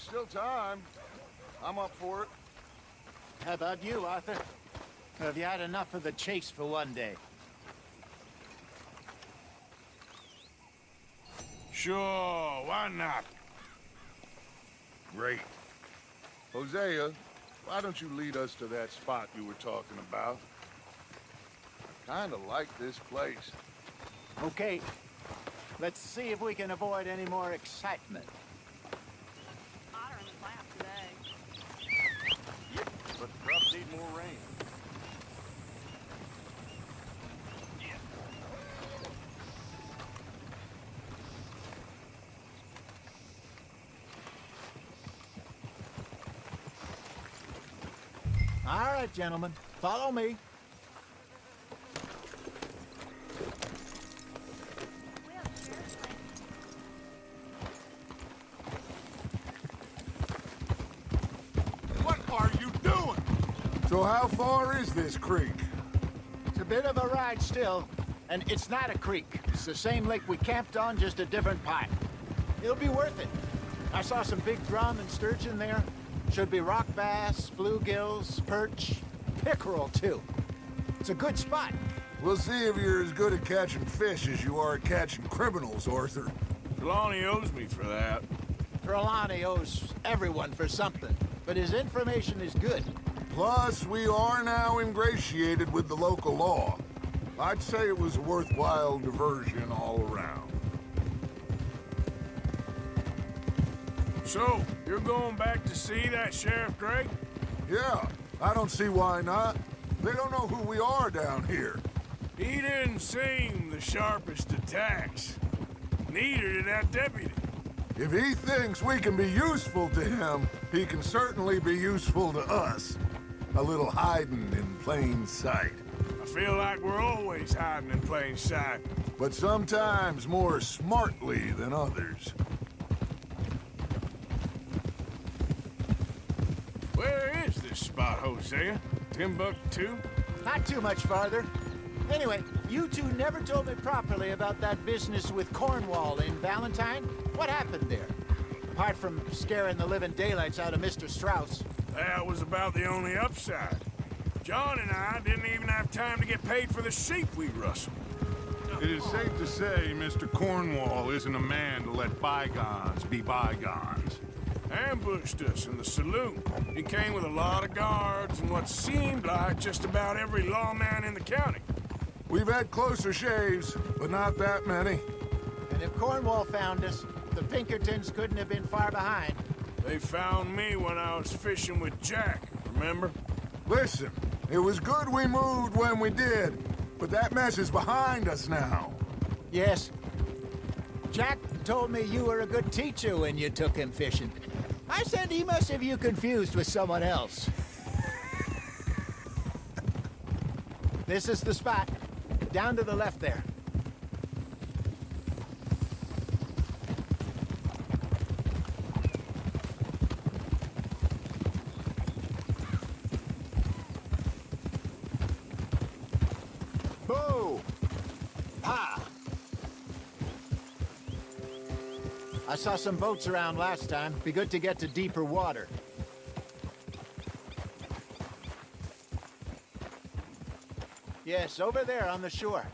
there's still time. I'm up for it. How about you, Arthur? Have you had enough of the chase for one day? Sure, why not? Great. Hosea, why don't you lead us to that spot you were talking about? I kinda like this place. Okay. Let's see if we can avoid any more excitement. Hotter in the class today. Yep, but the crops need more rain. All right, gentlemen. Follow me. We have a sheriff's lane. What are you doing? So how far is this creek? It's a bit of a ride still, and it's not a creek. It's the same lake we camped on, just a different pipe. It'll be worth it. I saw some big drum and sturgeon there. Should be rock bass, bluegills, perch, pickerel too. It's a good spot. We'll see if you're as good at catching fish as you are at catching criminals, Arthur. Trelawney owes me for that. Trelawney owes everyone for something, but his information is good. Plus, we are now ingratiated with the local law. I'd say it was a worthwhile diversion all around. So, you're going back to see that Sheriff Drake? Yeah, I don't see why not. They don't know who we are down here. He didn't seem the sharpest attacks. Neither did that deputy. If he thinks we can be useful to him, he can certainly be useful to us. A little hiding in plain sight. I feel like we're always hiding in plain sight. But sometimes more smartly than others. Where is this spot, Hosea? Timbuktu? Not too much farther. Anyway, you two never told me properly about that business with Cornwall in Valentine. What happened there? Apart from scaring the living daylights out of Mr. Strauss. That was about the only upside. John and I didn't even have time to get paid for the sheep we rustled. It is safe to say Mr. Cornwall isn't a man to let bygones be bygones. Ambushed us in the saloon. He came with a lot of guards and what seemed like just about every lawman in the county. We've had closer shaves, but not that many. And if Cornwall found us, the Pinkertons couldn't have been far behind. They found me when I was fishing with Jack, remember? Listen, it was good we moved when we did, but that mess is behind us now. Yes. Jack told me you were a good teacher when you took him fishing. I said he must have you confused with someone else. This is the spot. Down to the left there. Boo! Ha! I saw some boats around last time. Be good to get to deeper water. Yes, over there on the shore.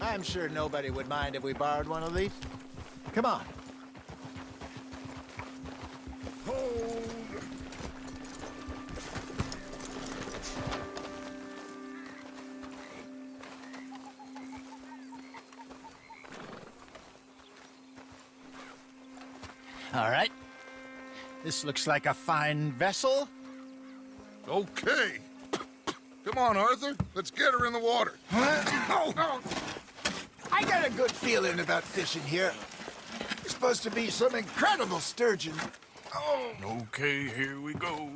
I'm sure nobody would mind if we borrowed one of these. Come on. Hold. All right. This looks like a fine vessel. Okay. Come on, Arthur. Let's get her in the water. I got a good feeling about fishing here. There's supposed to be some incredible sturgeon. Oh. Okay, here we go.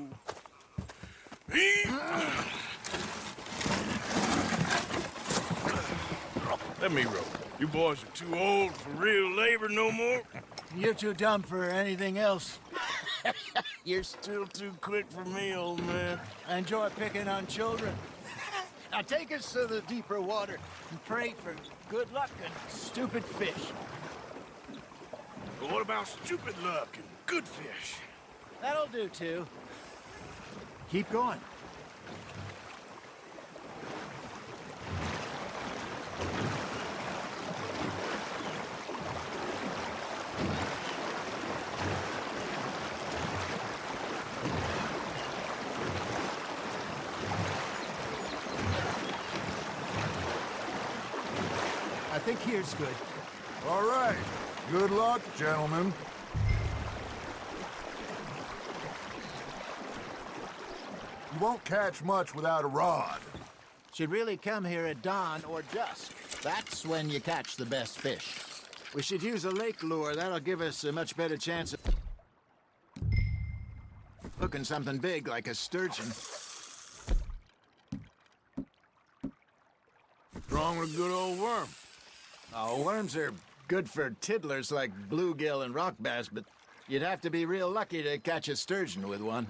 Let me row. You boys are too old for real labor no more. You're too dumb for anything else. You're still too quick for me, old man. I enjoy picking on children. Now take us to the deeper water and pray for good luck and stupid fish. But what about stupid luck and good fish? That'll do, too. Keep going. I think here's good. All right. Good luck, gentlemen. You won't catch much without a rod. Should really come here at dawn or dusk. That's when you catch the best fish. We should use a lake lure. That'll give us a much better chance of hooking something big like a sturgeon. What's wrong with a good old worm? Oh, worms are good for tiddlers like bluegill and rock bass, but you'd have to be real lucky to catch a sturgeon with one.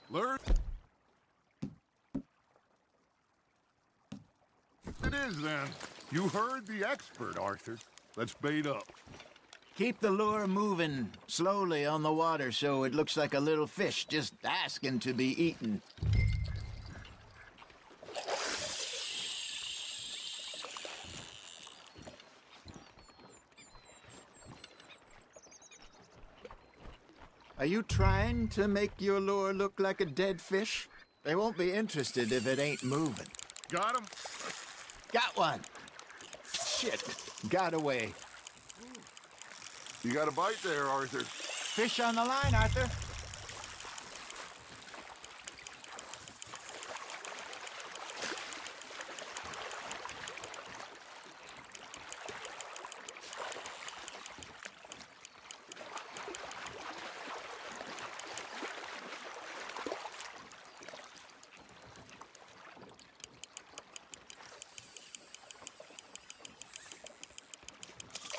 Learn. It is, then. You heard the expert, Arthur. Let's bait up. Keep the lure moving slowly on the water so it looks like a little fish just asking to be eaten. Are you trying to make your lure look like a dead fish? They won't be interested if it ain't moving. Got him? Got one! Shit, got away. You got a bite there, Arthur. Fish on the line, Arthur.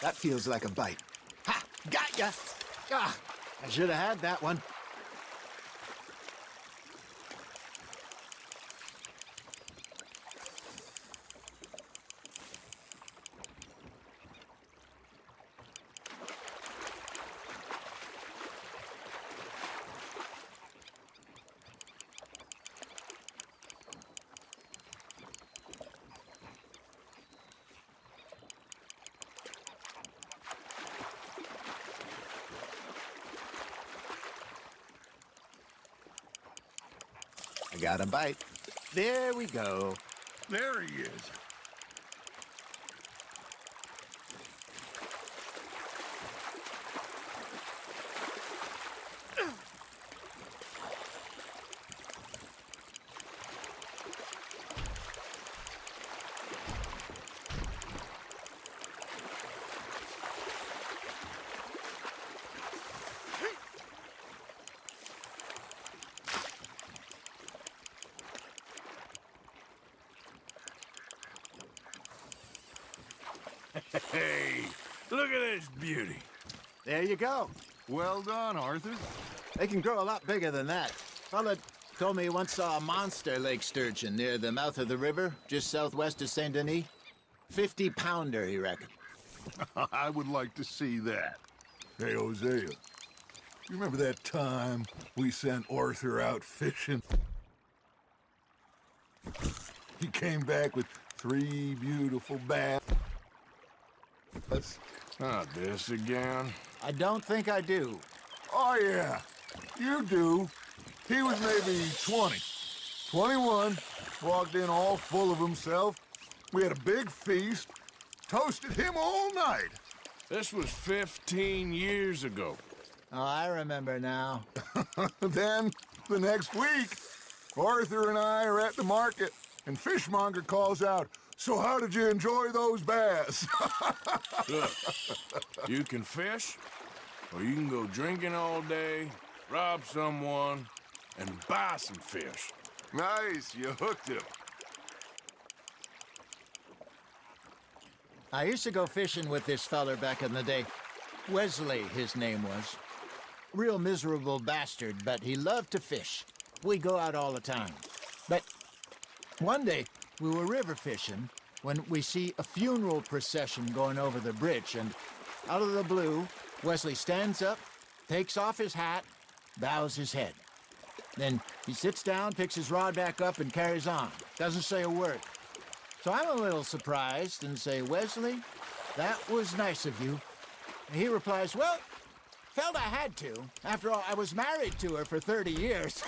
That feels like a bite. Ha! Got ya! Ah, I should have had that one. I got a bite. There we go. There he is. Hey, look at this beauty. There you go. Well done, Arthur. They can grow a lot bigger than that. Fella told me he once saw a monster lake sturgeon near the mouth of the river, just southwest of Saint Denis. 50-pounder, he reckoned. I would like to see that. Hey, Hosea. You remember that time we sent Arthur out fishing? He came back with 3 beautiful bass. Not this again. I don't think I do. Oh, yeah. You do. He was maybe 20. 21. Walked in all full of himself. We had a big feast. Toasted him all night. This was 15 years ago. Oh, I remember now. Then, the next week, Arthur and I are at the market, and Fishmonger calls out, "So how did you enjoy those bass?" Look, you can fish, or you can go drinking all day, rob someone, and buy some fish. Nice, you hooked him. I used to go fishing with this feller back in the day. Wesley, his name was. real miserable bastard, but he loved to fish. We go out all the time. But one day, we were river fishing when we see a funeral procession going over the bridge, and out of the blue, Wesley stands up, takes off his hat, bows his head. Then he sits down, picks his rod back up, and carries on. Doesn't say a word. So I'm a little surprised and say, Wesley, that was nice of you. And he replies, well, felt I had to. After all, I was married to her for 30 years.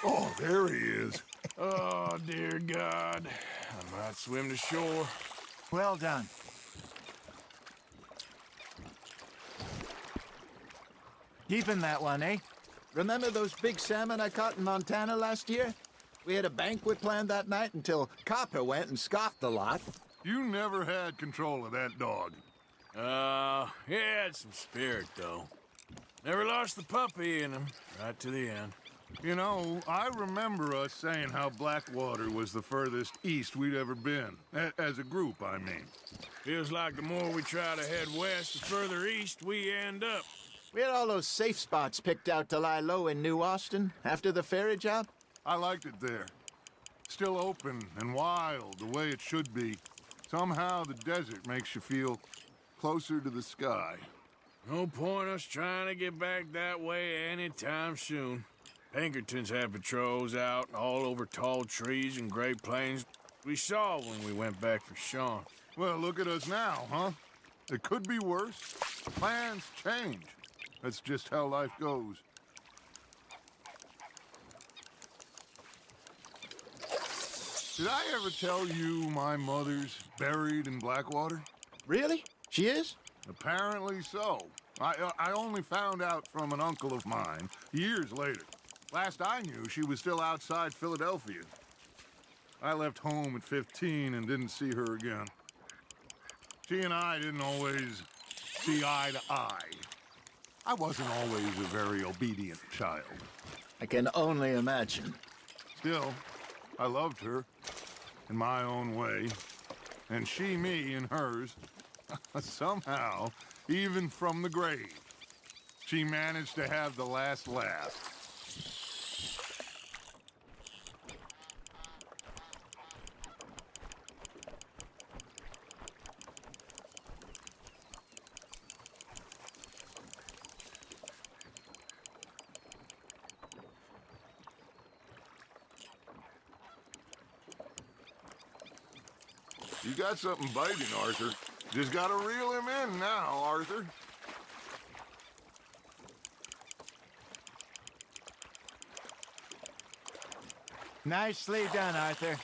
Oh, there he is. Oh, dear God. I might swim to shore. Well done. Keeping that one, eh? Remember those big salmon I caught in Montana last year? We had a banquet planned that night until Copper went and scoffed a lot. You never had control of that dog. He had some spirit, though. Never lost the puppy in him, right to the end. You know, I remember us saying how Blackwater was the furthest east we'd ever been. As a group, I mean. Feels like the more we try to head west, the further east we end up. We had all those safe spots picked out to lie low in New Austin after the ferry job. I liked it there. Still open and wild, the way it should be. Somehow the desert makes you feel closer to the sky. No point us trying to get back that way anytime soon. Pinkertons had patrols out all over tall trees and Great Plains. We saw when we went back for Sean. Well, look at us now, huh? It could be worse. Plans change. That's just how life goes. Did I ever tell you my mother's buried in Blackwater? Really? She is? Apparently so. I only found out from an uncle of mine years later. Last I knew, she was still outside Philadelphia. I left home at 15 and didn't see her again. She and I didn't always see eye to eye. I wasn't always a very obedient child. I can only imagine. Still, I loved her in my own way, and she me in hers. Somehow, even from the grave, she managed to have the last laugh. You got something biting, Arthur. Just gotta reel him in now, Arthur. Nicely done, Arthur.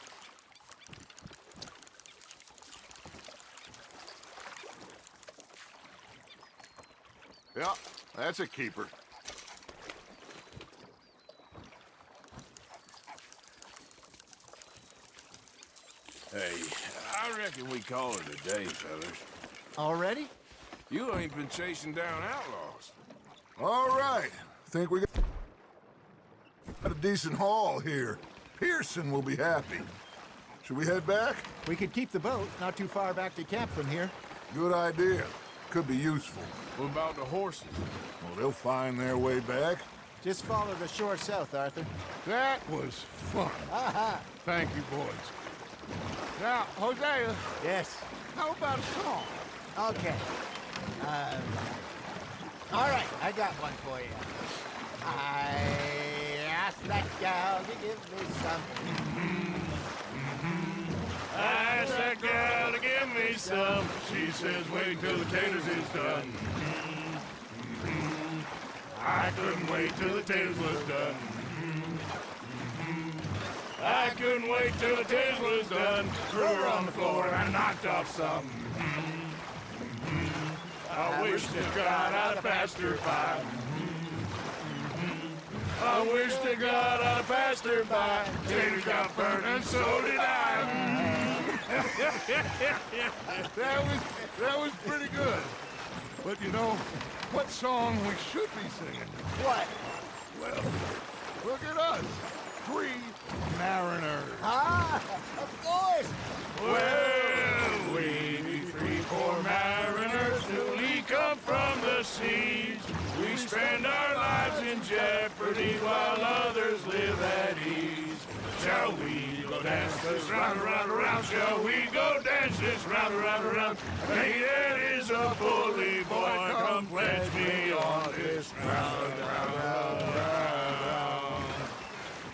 Yeah, that's a keeper. Hey, I reckon we call it a day, fellas. Already? You ain't been chasing down outlaws. All right. Think we got a decent haul here. Pearson will be happy. Should we head back? We could keep the boat not too far back to camp from here. Good idea. Could be useful. What about the horses? Well, they'll find their way back. Just follow the shore south, Arthur. That was fun. Aha! Thank you, boys. Now, Hosea, Yes. how about a song? Okay. All right, I got one for you. I asked that gal to give me some. I asked that girl to give me some. She says, wait till the taters is done. I couldn't wait till the taters was done. I couldn't wait till the taters was done. Threw her on the floor and I knocked off some. I wish to God I'd have passed her by. I wish to God I'd have passed her by. Taters got burned and so did I. That was pretty good. But you know, what song we should be singing? What? Well, look at us. Free mariners. Ah, of course. Well, we be free poor mariners, newly come from the seas. We spend our lives in jeopardy while others live at ease. Shall we go dance this round, around, around? Shall we go dance this round, around, around? Hey, it is a bully boy, come pledge me on this round, round, round, round.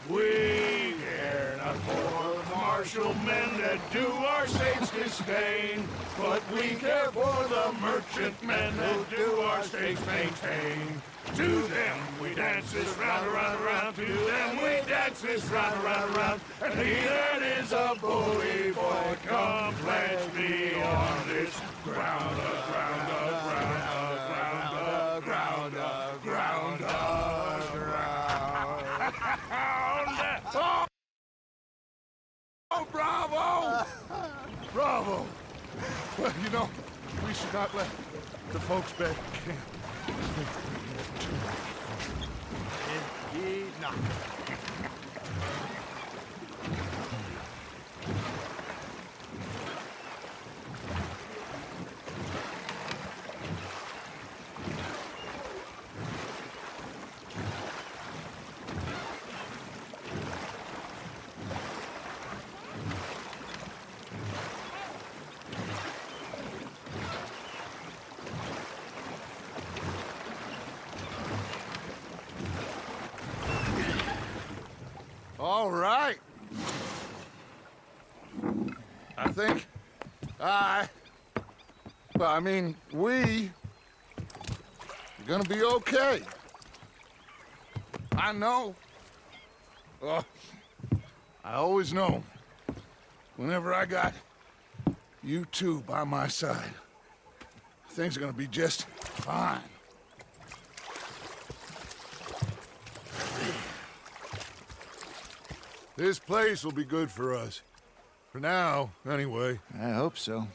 We care not for the martial men that do our state's disdain, but we care for the merchant men that do our state's maintain. To them we dance this round, around, around. To them we dance this round, around, around. And he that is a bully boy, come pledge me on this ground, ground, ground, ground, ground, ground, ground. Oh, bravo! Bravo! Well, you know, we should not let the folks back in camp. Indeed not. All right. I think we are gonna be okay. I know. I always know. Whenever I got you two by my side, things are gonna be just fine. This place will be good for us. For now, anyway. I hope so.